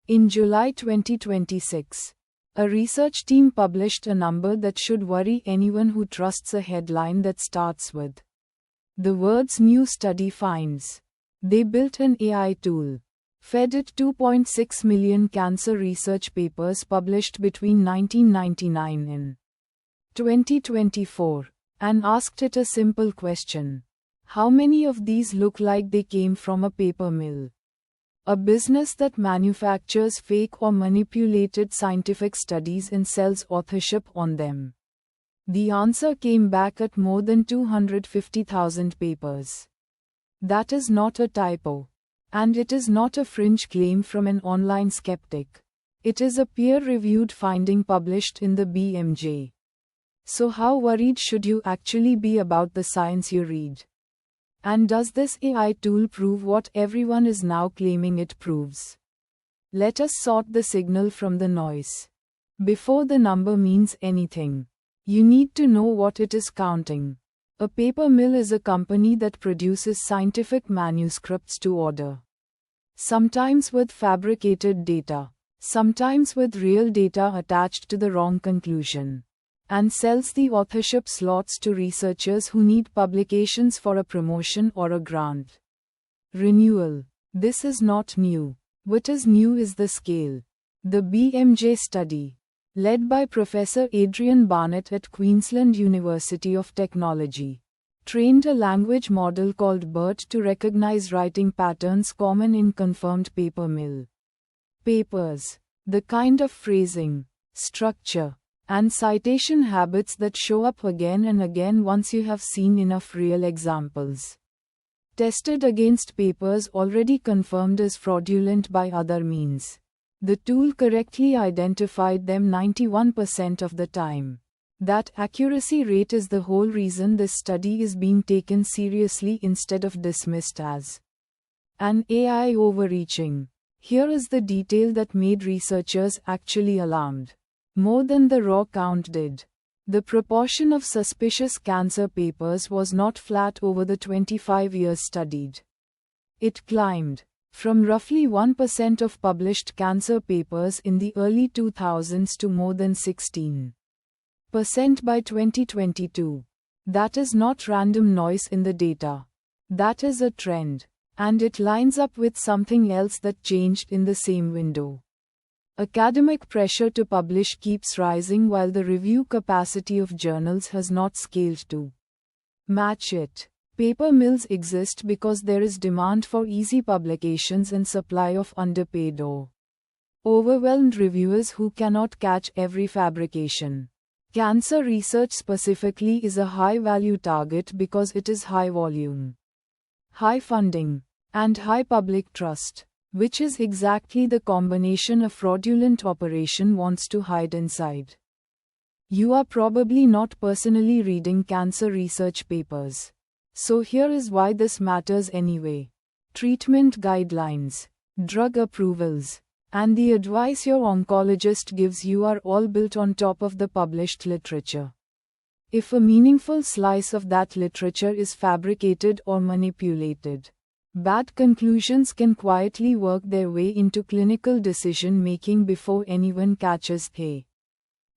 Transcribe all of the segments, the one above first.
In July 2026, a research team published a number that should worry anyone who trusts a headline that starts with the words "new study finds." They built an AI tool, fed it 2.6 million cancer research papers published between 1999 and 2024, and asked it a simple question: how many of these look like they came from a paper mill? A business that manufactures fake or manipulated scientific studies and sells authorship on them. The answer came back at more than 250,000 papers. That is not a typo. And it is not a fringe claim from an online skeptic. It is a peer-reviewed finding published in the BMJ. So how worried should you actually be about the science you read? And does this AI tool prove what everyone is now claiming it proves? Let us sort the signal from the noise. Before the number means anything, you need to know what it is counting. A paper mill is a company that produces scientific manuscripts to order. Sometimes with fabricated data, sometimes with real data attached to the wrong conclusion, and sells the authorship slots to researchers who need publications for a promotion or a grant. Renewal. This is not new. What is new is the scale. The BMJ study, led by Professor Adrian Barnett at Queensland University of Technology, trained a language model called BERT to recognize writing patterns common in confirmed paper mill papers. The kind of phrasing, structure, and citation habits that show up again and again once you have seen enough real examples. Tested against papers already confirmed as fraudulent by other means. The tool correctly identified them 91% of the time. That accuracy rate is the whole reason this study is being taken seriously instead of dismissed as an AI overreaching. Here is the detail that made researchers actually alarmed. More than the raw count did. The proportion of suspicious cancer papers was not flat over the 25 years studied. It climbed from roughly 1% of published cancer papers in the early 2000s to more than 16% by 2022. That is not random noise in the data. That is a trend. And it lines up with something else that changed in the same window. Academic pressure to publish keeps rising while the review capacity of journals has not scaled to match it. Paper mills exist because there is demand for easy publications and supply of underpaid or overwhelmed reviewers who cannot catch every fabrication. Cancer research specifically is a high-value target because it is high volume, high funding, and high public trust, which is exactly the combination a fraudulent operation wants to hide inside. You are probably not personally reading cancer research papers. So here is why this matters anyway. Treatment guidelines, drug approvals, and the advice your oncologist gives you are all built on top of the published literature. If a meaningful slice of that literature is fabricated or manipulated, bad conclusions can quietly work their way into clinical decision-making before anyone catches the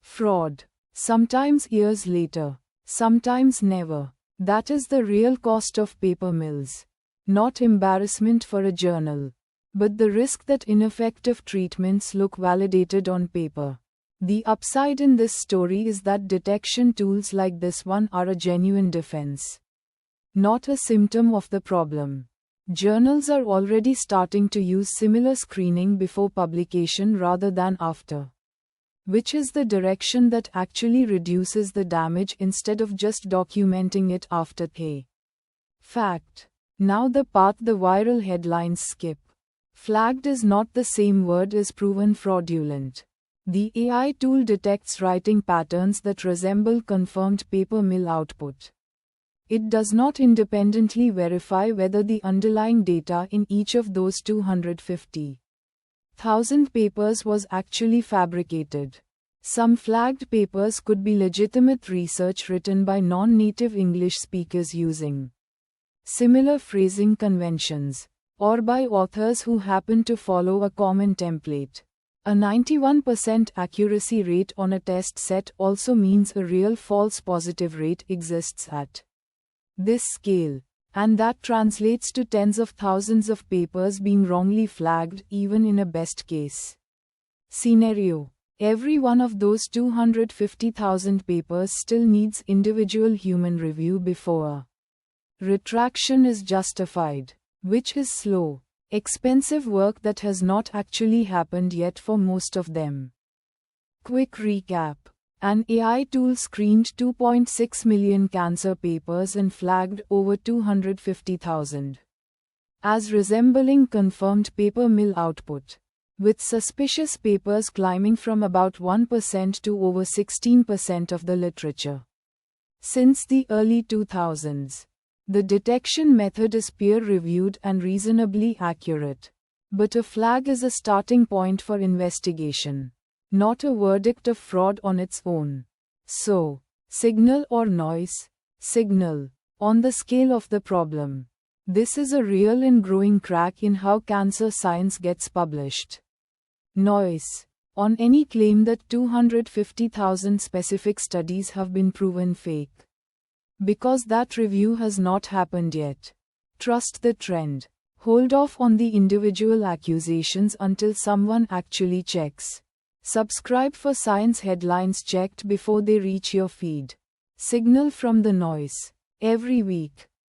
fraud. Sometimes years later, sometimes never. That is the real cost of paper mills. Not embarrassment for a journal, but the risk that ineffective treatments look validated on paper. The upside in this story is that detection tools like this one are a genuine defense, not a symptom of the problem. Journals are already starting to use similar screening before publication rather than after, which is the direction that actually reduces the damage instead of just documenting it after the fact. Now the path the viral headlines skip. Flagged is not the same word as proven fraudulent. The AI tool detects writing patterns that resemble confirmed paper mill output. It does not independently verify whether the underlying data in each of those 250,000 papers was actually fabricated. Some flagged papers could be legitimate research written by non-native English speakers using similar phrasing conventions. or by authors who happen to follow a common template. A 91% accuracy rate on a test set also means a real false positive rate exists at this scale, and that translates to tens of thousands of papers being wrongly flagged even in a best case scenario. Every one of those 250,000 papers still needs individual human review before a retraction is justified, which is slow, expensive work that has not actually happened yet for most of them. Quick recap. An AI tool screened 2.6 million cancer papers and flagged over 250,000 as resembling confirmed paper mill output, with suspicious papers climbing from about 1% to over 16% of the literature. Since the early 2000s, the detection method is peer-reviewed and reasonably accurate. But a flag is a starting point for investigation, not a verdict of fraud on its own. So, signal or noise? Signal. On the scale of the problem, this is a real and growing crack in how cancer science gets published. Noise. On any claim that 250,000 specific studies have been proven fake. Because that review has not happened yet. Trust the trend. Hold off on the individual accusations until someone actually checks. Subscribe for science headlines checked before they reach your feed. Signal from the noise. Every week.